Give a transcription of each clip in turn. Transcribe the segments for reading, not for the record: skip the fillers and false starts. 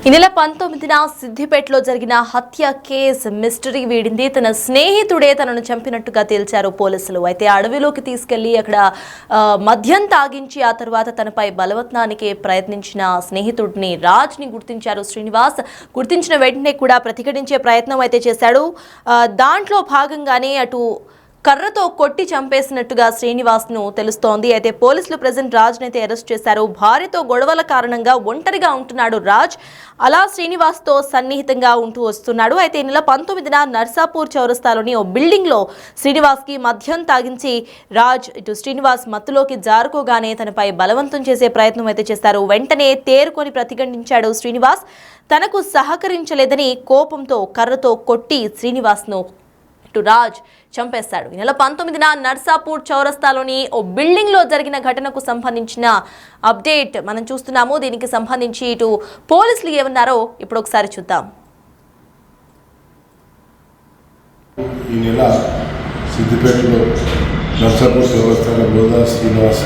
ఈ నెల 19న సిద్దిపేటలో జరిగిన హత్య కేసు మిస్టరీ వీడింది. తన స్నేహితుడే తనను చంపినట్టుగా తేల్చారు పోలీసులు. అయితే అడవిలోకి తీసుకెళ్లి అక్కడ మద్యం తాగించి ఆ తర్వాత తనపై బలవత్నానికి ప్రయత్నించిన స్నేహితుడిని రాజ్ని గుర్తించారు శ్రీనివాస్. గుర్తించిన వెంటనే కూడా ప్రతిఘటించే ప్రయత్నం అయితే చేశాడు. దాంట్లో భాగంగానే అటు కర్రతో కొట్టి చంపేసినట్టుగా శ్రీనివాస్ను తెలుస్తోంది. అయితే పోలీసులు ప్రెజెంట్ రాజ్ని అయితే అరెస్ట్ చేశారు. భార్యతో గొడవల కారణంగా ఒంటరిగా ఉంటున్నాడు రాజ్. అలా శ్రీనివాస్తో సన్నిహితంగా ఉంటూ వస్తున్నాడు. అయితే ఈ నెల 19న నర్సాపూర్ చౌరస్తాలోని ఓ బిల్డింగ్లో శ్రీనివాస్కి మద్యం తాగించి రాజ్ ఇటు శ్రీనివాస్ మత్తులోకి జారుకోగానే తనపై బలవంతం చేసే ప్రయత్నం అయితే చేశారు. వెంటనే తేరుకొని ప్రతిఘటించాడు శ్రీనివాస్. తనకు సహకరించలేదని కోపంతో కర్రతో కొట్టి శ్రీనివాస్ను రాజ్ చంపేశాడు. ఈ నెల 19న నర్సాపూర్ చౌరస్తాలోని ఓ బిల్డింగ్ లో జరిగిన ఘటనకు సంబంధించిన అప్డేట్ మనం చూస్తున్నాము. దీనికి సంబంధించి ఇటు పోలీసులు ఏమన్నారో ఇప్పుడు ఒకసారి చూద్దాం. ఈ నెల సిద్దిపేటలో నర్సాపూర్ చౌరస్తాలో గోదా శ్రీనివాస్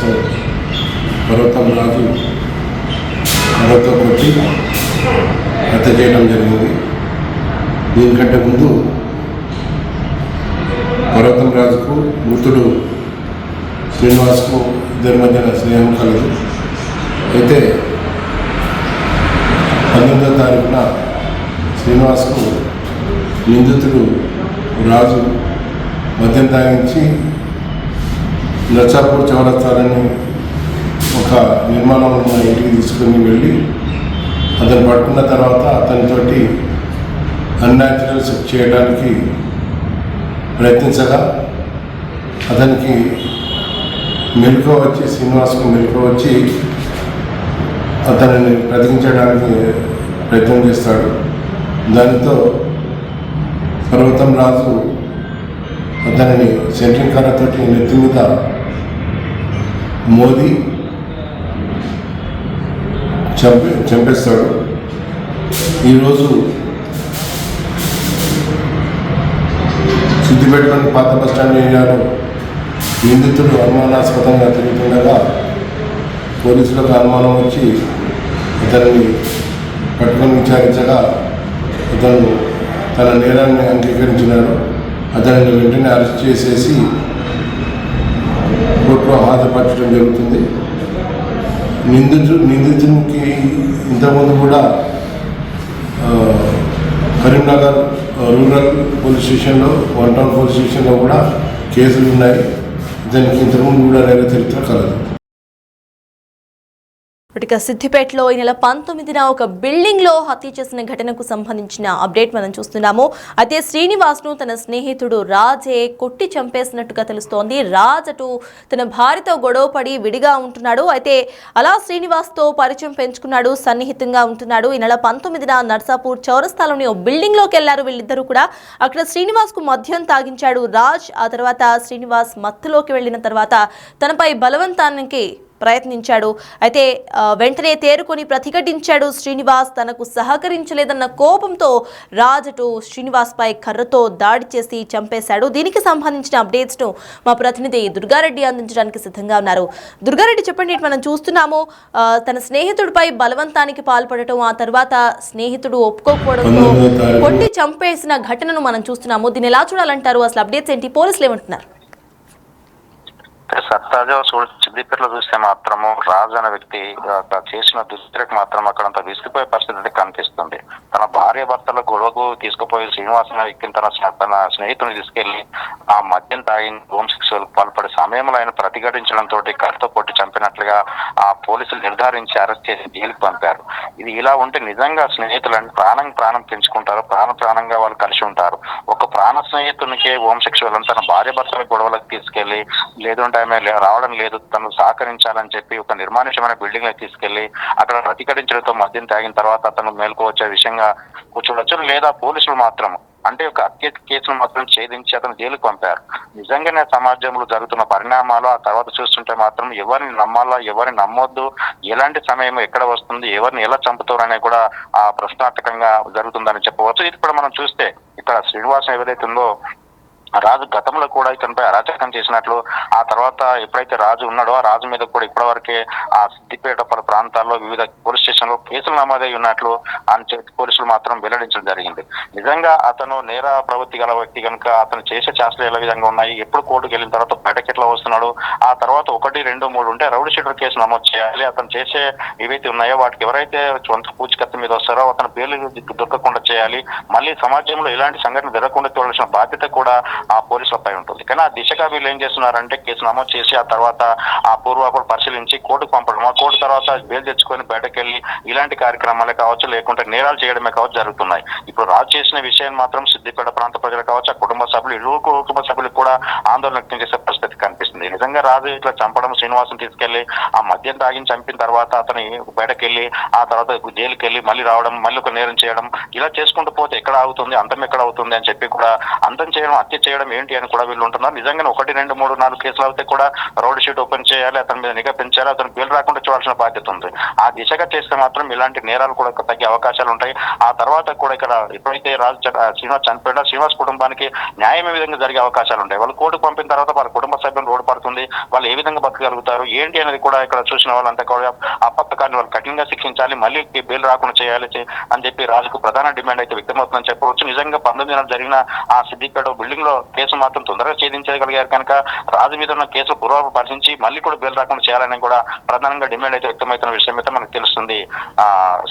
పర్వతం రాజు కర్రతో కొట్టి హత్య చేయడం జరిగింది. దీనికంటే ముందు పర్వతం రాజుకు మృతుడు శ్రీనివాస్కు ఇద్దరి మధ్యన స్నేహం కలదు. అయితే 19వ తారీఖున శ్రీనివాస్కు నిందితుడు రాజు మద్యం తాగించి నర్సాపూర్ చౌరస్తాలని ఒక నిర్మాణం ఉన్న ఇంటికి తీసుకుని వెళ్ళి అతను పట్టుకున్న తర్వాత అతనితోటి అన్యాచురల్ సెక్స్ చేయడానికి ప్రయత్నించగా అతనికి మెలకువ వచ్చి శ్రీనివాస్కు మెలకువ వచ్చి అతనిని బ్రతికించడానికి ప్రయత్నం చేస్తాడు. దానితో పర్వతం రాజు అతనిని సెంట్రింగ్ కర్రతోటి నెత్తి మీద మోది చంపేస్తాడు. ఈరోజు సిద్దిపేటలోని పాత బస్టాండ్ ఏరియాలో నిందితుడు అనుమానాస్పదంగా తిరుగుతుండగా పోలీసులకు అనుమానం వచ్చి అతన్ని పట్టుకొని విచారించగా అతను తన నేరాన్ని అంగీకరించినాడు. అతనిని వెంటనే అరెస్ట్ చేసేసి కోర్టులో హాజరుపరచడం జరుగుతుంది. నిందితునికి ఇంతకుముందు కూడా కరీంనగర్ రూరల్ పోలీస్ స్టేషన్లో, వన్ టౌన్ పోలీస్ స్టేషన్లో కూడా కేసులు ఉన్నాయి. దానికి ఇంతకుముందు కూడా నేర చరిత్ర కలదు. ఇక సిద్దిపేటలో ఈ నెల 19న ఒక బిల్డింగ్ లో హత్య చేసిన ఘటనకు సంబంధించిన అప్డేట్ మనం చూస్తున్నాము. అయితే శ్రీనివాస్ ను తన స్నేహితుడు రాజే కొట్టి చంపేసినట్టుగా తెలుస్తోంది. రాజ్ అటు తన భార్యతో గొడవపడి విడిగా ఉంటున్నాడు. అయితే అలా శ్రీనివాస్ తో పరిచయం పెంచుకున్నాడు, సన్నిహితంగా ఉంటున్నాడు. ఈ నెల 19న నర్సాపూర్ చౌరస్తాలోని ఓ బిల్డింగ్ లోకి వెళ్లారు వీళ్ళిద్దరూ కూడా. అక్కడ శ్రీనివాస్ కు మద్యం తాగించాడు రాజ్. ఆ తర్వాత శ్రీనివాస్ మత్తులోకి వెళ్లిన తర్వాత తనపై బలవంతానికి ప్రయత్నించాడు. అయితే వెంటనే తేరుకొని ప్రతిఘటించాడు శ్రీనివాస్. తనకు సహకరించలేదన్న కోపంతో రాజటు శ్రీనివాస్ పై కర్రతో దాడి చేసి చంపేశాడు. దీనికి సంబంధించిన అప్డేట్స్ ను మా ప్రతినిధి దుర్గారెడ్డి అందించడానికి సిద్ధంగా ఉన్నారు. దుర్గారెడ్డి, చెప్పండి. మనం చూస్తున్నాము తన స్నేహితుడిపై బలవంతానికి పాల్పడటం, ఆ తర్వాత స్నేహితుడు ఒప్పుకోకపోవడంతో కొట్టి చంపేసిన ఘటనను మనం చూస్తున్నాము. దీన్ని ఎలా చూడాలంటారు? అసలు అప్డేట్స్ ఏంటి? పోలీసులు ఏమంటున్నారు? సత్తాజా సిద్దిపేటలో చూస్తే మాత్రము రాజు అనే వ్యక్తి చేసిన దుస్థితికి మాత్రం అక్కడంత విసిగిపోయే పరిస్థితి కనిపిస్తుంది. తన భార్య భర్తల గొడవకు తీసుకుపోయి శ్రీనివాస్ అనే వ్యక్తిని తన స్నేహితుని తీసుకెళ్లి ఆ మద్యం తాగి హోమ్ సెక్సువల్ పాల్పడే సమయంలో ఆయన ప్రతిఘటించడంతో కర్రతో కొట్టి చంపినట్లుగా ఆ పోలీసులు నిర్ధారించి అరెస్ట్ చేసి జైలుకు పంపారు. ఇది ఇలా ఉంటే నిజంగా స్నేహితులని ప్రాణం పెంచుకుంటారు, ప్రాణంగా వాళ్ళు కలిసి ఉంటారు. ఒక ప్రాణ స్నేహితునికే హోమ్ సెక్సువల్ తన భార్య భర్తల గొడవలకు తీసుకెళ్లి లేదంటే ఆమె రావడం లేదు, తను సహకరించాలని చెప్పి ఒక నిర్మానుష్యమైన బిల్డింగ్ లో తీసుకెళ్లి అక్కడ ప్రతిఘటించడంతో మద్యం తాగిన తర్వాత అతను మేల్కొచ్చే విషయంగా కూర్చోవచ్చు. లేదా పోలీసులు మాత్రం అంటే ఒక హత్య కేసును మాత్రం ఛేదించి అతను జైలుకు పంపారు. నిజంగానే సమాజంలో జరుగుతున్న పరిణామాలు ఆ తర్వాత చూస్తుంటే మాత్రం ఎవరిని నమ్మాలా, ఎవరిని నమ్మొద్దు, ఎలాంటి సమయం ఎక్కడ వస్తుంది, ఎవరిని ఎలా చంపుతారు అనేది కూడా ఆ ప్రశ్నార్థకంగా జరుగుతుందని చెప్పవచ్చు. ఇది కూడా మనం చూస్తే ఇక్కడ శ్రీనివాసం ఏదైతే ఉందో రాజు గతంలో కూడా ఇతనిపై అరాచకం చేసినట్లు, ఆ తర్వాత ఎప్పుడైతే రాజు ఉన్నాడో ఆ రాజు మీద కూడా ఇప్పటివరకే ఆ సిద్దిపేట ప్రాంతాల్లో వివిధ పోలీస్ స్టేషన్లో కేసులు నమోదై ఉన్నట్లు పోలీసులు మాత్రం వెల్లడించడం జరిగింది. నిజంగా అతను నేర ప్రవృత్తి గల వ్యక్తి కనుక అతను చేసే చేష్టలు ఏ విధంగా ఉన్నాయి, ఎప్పుడు కోర్టుకు వెళ్ళిన తర్వాత బయటకి ఎట్లా వస్తున్నాడు, ఆ తర్వాత 1, 2, 3 ఉంటే రౌడీ షీటర్ కేసు నమోదు చేయాలి. అతను చేసే ఏవైతే ఉన్నాయో వాటికి ఎవరైతే సొంత పూచికత్తు మీద వస్తారో అతను పేర్లు దొరకకుండా చేయాలి. మళ్ళీ సమాజంలో ఇలాంటి సంఘటన జరగకుండా చూడాల్సిన బాధ్యత కూడా ఆ పోలీసులపై ఉంటుంది. కానీ ఆ దిశగా వీళ్ళు ఏం చేస్తున్నారంటే కేసు నమోదు చేసి ఆ తర్వాత ఆ పూర్వాకులు పరిశీలించి కోర్టుకు పంపడం, ఆ కోర్టు తర్వాత బెయిల్ తెచ్చుకొని బయటకు వెళ్ళి ఇలాంటి కార్యక్రమాలే కావచ్చు, లేకుంటే నేరాలు చేయడమే కావచ్చు జరుగుతున్నాయి. ఇప్పుడు రాజు చేసిన విషయం మాత్రం సిద్దిపేట ప్రాంత ప్రజలు కావచ్చు, ఆ కుటుంబ సభ్యులు, ఇరువురు కుటుంబ సభ్యులకు కూడా ఆందోళన వ్యక్తం చేసే పరిస్థితి కనిపిస్తుంది. నిజంగా రాజు ఇట్లా చంపడం, శ్రీనివాసం తీసుకెళ్లి ఆ మద్యం తాగిని చంపిన తర్వాత అతని బయటకు వెళ్ళి ఆ తర్వాత జైలుకి వెళ్ళి మళ్ళీ రావడం, మళ్ళీ ఒక నేరం చేయడం, ఇలా చేసుకుంటూ పోతే ఎక్కడ అవుతుంది, అంతం ఎక్కడ అవుతుంది అని చెప్పి కూడా అంతం చేయడం, హత్య చేయడం ఏంటి అని కూడా వీళ్ళు ఉంటున్నారు. నిజంగా 1, 2, 3, 4 కేసులు అయితే కూడా రౌడ్ షీట్ ఓపెన్ చేయాలి, అతని మీద నిఘా పెంచాలి, అతను బెయిల్ రాకుండా చూడాల్సిన బాధ్యత ఉంది. ఆ దిశగా చేస్తే మాత్రం ఇలాంటి నేరాలు కూడా తగ్గే అవకాశాలు ఉంటాయి. ఆ తర్వాత కూడా ఇక్కడ ఎప్పుడైతే శ్రీనివాస్ చనిపోయాడో శ్రీనివాస్ కుటుంబానికి న్యాయం ఏ విధంగా జరిగే అవకాశాలు ఉంటాయి. వాళ్ళు కోర్టుకు పంపిన తర్వాత వాళ్ళ కుటుంబ సభ్యులు రోడ్డు పడుతుంది, వాళ్ళు ఏ విధంగా బతకగలుగుతారు ఏంటి అనేది కూడా ఇక్కడ చూసిన వాళ్ళంతా కూడా ఆ పథకాన్ని వాళ్ళు కఠినంగా శిక్షించాలి, మళ్ళీ బెయిల్ రాకుండా చేయాలి అని చెప్పి రాజుకు ప్రధాన డిమాండ్ అయితే వ్యక్తమవుతుందని చెప్పవచ్చు. నిజంగా 19 జరిగిన ఆ సిద్దిపేట బిల్డింగ్ లో కేసు మాత్రం తొందరగా ఛేదించగలిగారు కనుక రాజు మీద ఉన్న కేసులు పూర్వపు పరిశీలించి మళ్ళీ కూడా బెయిల్ రాకుండా చేయాలని కూడా ప్రధానంగా డిమాండ్ అయితే వ్యక్తమవుతున్న విషయం అయితే మనకు తెలుస్తుంది.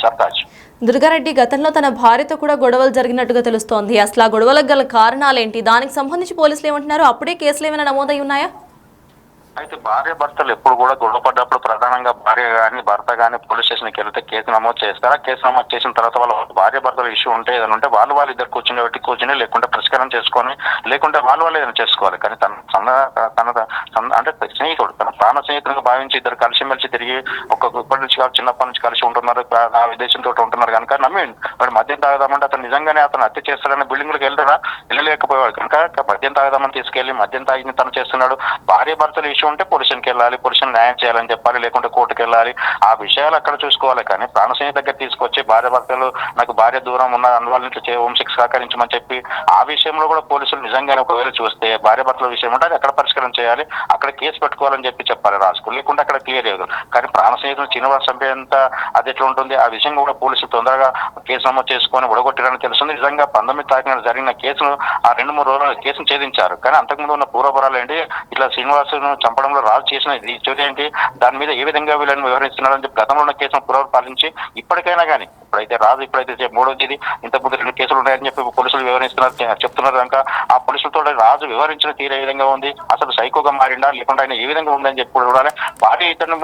సర్తాజ్ దుర్గారెడ్డి గతంలో తన భార్యతో కూడా గొడవలు జరిగినట్టుగా తెలుస్తోంది. అసలు ఆ గొడవలకు గల కారణాలేంటి, దానికి సంబంధించి పోలీసులు ఏమంటున్నారు, అప్పుడే కేసులు ఏమైనా నమోదై ఉన్నాయా? అయితే భార్య భర్తలు ఎప్పుడు కూడా గొడవ పడ్డప్పుడు ప్రధానంగా భార్య కానీ భర్త కానీ పోలీస్ స్టేషన్కి వెళ్తే కేసు నమోదు చేస్తారా? కేసు నమోదు చేసిన తర్వాత వాళ్ళ భార్య భర్తల ఇష్యూ ఉంటే ఏదైనా ఉంటే వాళ్ళు ఇద్దరు కూర్చుని లేకుంటే పరిష్కారం చేసుకొని లేకుంటే వాళ్ళు ఏదైనా చేసుకోవాలి. కానీ తన అంటే స్నేహితుడు, తన ప్రాణ స్నేహితుడిగా భావించి ఇద్దరు కలిసిమెలిసి తిరిగి ఇప్పటి నుంచి చిన్నప్పటి నుంచి కలిసి ఉంటున్నారు, ఆ విదేశంతో ఉంటున్నారు కనుక నమ్మి వాడు మద్యం తాగదామంటే అతను నిజంగానే అతను హత్య చేస్తాడని బిల్డింగ్లకు వెళ్ళలేకపోయాడు కనుక మద్యం తాగదామని తీసుకెళ్లి మద్యం తాగి తను చేస్తున్నాడు. భార్య భర్తల ఇష్యూ ఉంటే పోలీసుకి వెళ్ళాలి, పోలీసులు న్యాయం చేయాలని చెప్పాలి, లేకుంటే కోర్టుకు వెళ్ళాలి. ఆ విషయాలు అక్కడ చూసుకోవాలి. కానీ ప్రాణ స్నేహితు దగ్గర తీసుకొచ్చి భార్య భర్తలు నాకు భార్య దూరం ఉన్న అందువల్ల హోంశిక్ష సహకరించమని చెప్పి ఆ విషయంలో కూడా పోలీసులు నిజంగానే ఒకవేళ చూస్తే భార్య భర్తల విషయం ఉంటే అది అక్కడ పరిష్కారం చేయాలి, అక్కడ కేసు పెట్టుకోవాలని చెప్పాలి రాజుకు, లేకుంటే అక్కడ క్లియర్ అయ్యదు. కానీ ప్రాణ స్నేహితులు శ్రీనివాస్ చంపేంత అది ఎట్లా ఉంటుంది, ఆ విషయంగా కూడా పోలీసులు తొందరగా కేసు నమోదు చేసుకొని ఉడగొట్టారని తెలుస్తుంది. నిజంగా 19 తారీఖున జరిగిన కేసును ఆ 2-3 రోజులు కేసును ఛేదించారు. కానీ అంతకుముందు ఉన్న పూర్వపరాలు ఏంటి, ఇట్లా శ్రీనివాసును చంపడంలో రాజు చేసిన చర్య ఏంటి, దాని మీద ఏ విధంగా వీళ్ళని వివరిస్తున్నారని చెప్పి గతంలో ఉన్న కేసును పునరుపాలించి ఇప్పటికైనా కానీ ఇప్పుడైతే 3వ తేదీ ఇంతకుముందు 2 కేసులు ఉన్నాయని చెప్పి పోలీసులు చెప్తున్నారు కనుక ఆ పోలీసులతో రాజు వివరించిన తీరు ఏ విధంగా ఉంది, అసలు సైకోగా మారిండా లేకుండా ఆయన ఏ విధంగా ఉందని చెప్పి చూడాలి. భార్య ఇతను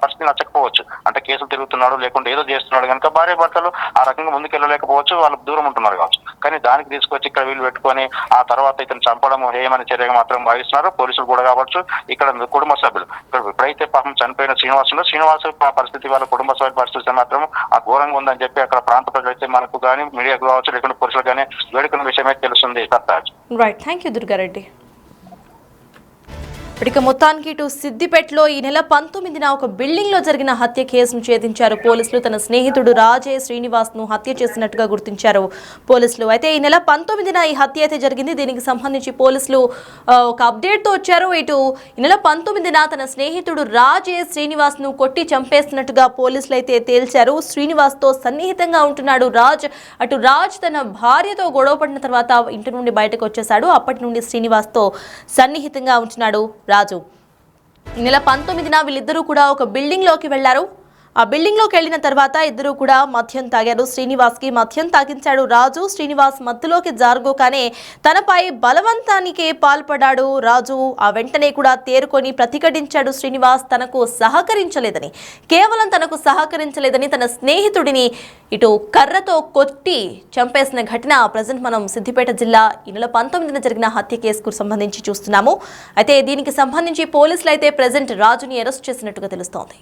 పరిస్థితి నచ్చకపోవచ్చు, అంటే కేసులు తిరుగుతున్నాడు లేకుంటే ఏదో చేస్తున్నాడు కనుక భార్య భర్తలు ఆ రకంగా ముందుకెళ్ళలేకపోవచ్చు, వాళ్ళు దూరం ఉంటున్నారు కావచ్చు. కానీ దానికి తీసుకొచ్చి ఇక్కడ వీళ్ళు పెట్టుకొని ఆ తర్వాత ఇతను చంపడం హేయమైన చర్యగా మాత్రం భావిస్తున్నారు పోలీసులు కూడా కావచ్చు. ఇక్కడ కుటుంబ సభ్యులు ఇక్కడ ఎప్పుడైతే పాపం చనిపోయిన శ్రీనివాసు పరిస్థితి, వాళ్ళ కుటుంబ సభ్యుల పరిస్థితి మాత్రం ఆ ఘోరంగా ఉందని చెప్పి అక్కడ ప్రాంత ప్రజలు అయితే మనకు కానీ మీడియాకు కావచ్చు లేకుంటే పోలీసులు కానీ వేడుకున్న విషయమే తెలుస్తుంది. Sartaj right, thank you Durga Reddy. ఇక మొత్తానికి ఇటు సిద్దిపేటలో ఈ నెల 19న ఒక బిల్డింగ్ లో జరిగిన హత్య కేసును ఛేదించారు పోలీసులు. తన స్నేహితుడు రాజే శ్రీనివాస్ ను హత్య చేసినట్టుగా గుర్తించారు పోలీసులు. అయితే ఈ నెల 19న ఈ హత్య అయితే జరిగింది. దీనికి సంబంధించి పోలీసులు ఒక అప్డేట్ తో వచ్చారు. ఇటు ఈ నెల 19న తన స్నేహితుడు రాజే శ్రీనివాస్ ను కొట్టి చంపేసినట్టుగా పోలీసులు అయితే తేల్చారు. శ్రీనివాస్ తో సన్నిహితంగా ఉంటున్నాడు రాజ్. అటు రాజ్ తన భార్యతో గొడవ పడిన తర్వాత ఇంటి నుండి బయటకు వచ్చేశాడు. అప్పటి నుండి శ్రీనివాస్ తో సన్నిహితంగా ఉంటున్నాడు రాజు. ఈ నెల 19న వీళ్ళిద్దరూ కూడా ఒక బిల్డింగ్ లోకి వెళ్లారు. ఆ బిల్డింగ్ లోకి వెళ్లిన తర్వాత ఇద్దరు కూడా మద్యం తాగారు. శ్రీనివాస్ కి మద్యం తాగించాడు రాజు. శ్రీనివాస్ మత్తులోకి జారుకోగానే తనపై బలవంతానికి పాల్పడ్డాడు రాజు. ఆ వెంటనే కూడా తేరుకొని ప్రతిఘటించాడు శ్రీనివాస్. కేవలం తనకు సహకరించలేదని తన స్నేహితుడిని ఇటు కర్రతో కొట్టి చంపేసిన ఘటన ప్రజెంట్ మనం సిద్దిపేట జిల్లా ఈ నెల 19న జరిగిన హత్య కేసుకు సంబంధించి చూస్తున్నాము. అయితే దీనికి సంబంధించి పోలీసులు అయితే ప్రజెంట్ రాజుని అరెస్ట్ చేసినట్టుగా తెలుస్తోంది.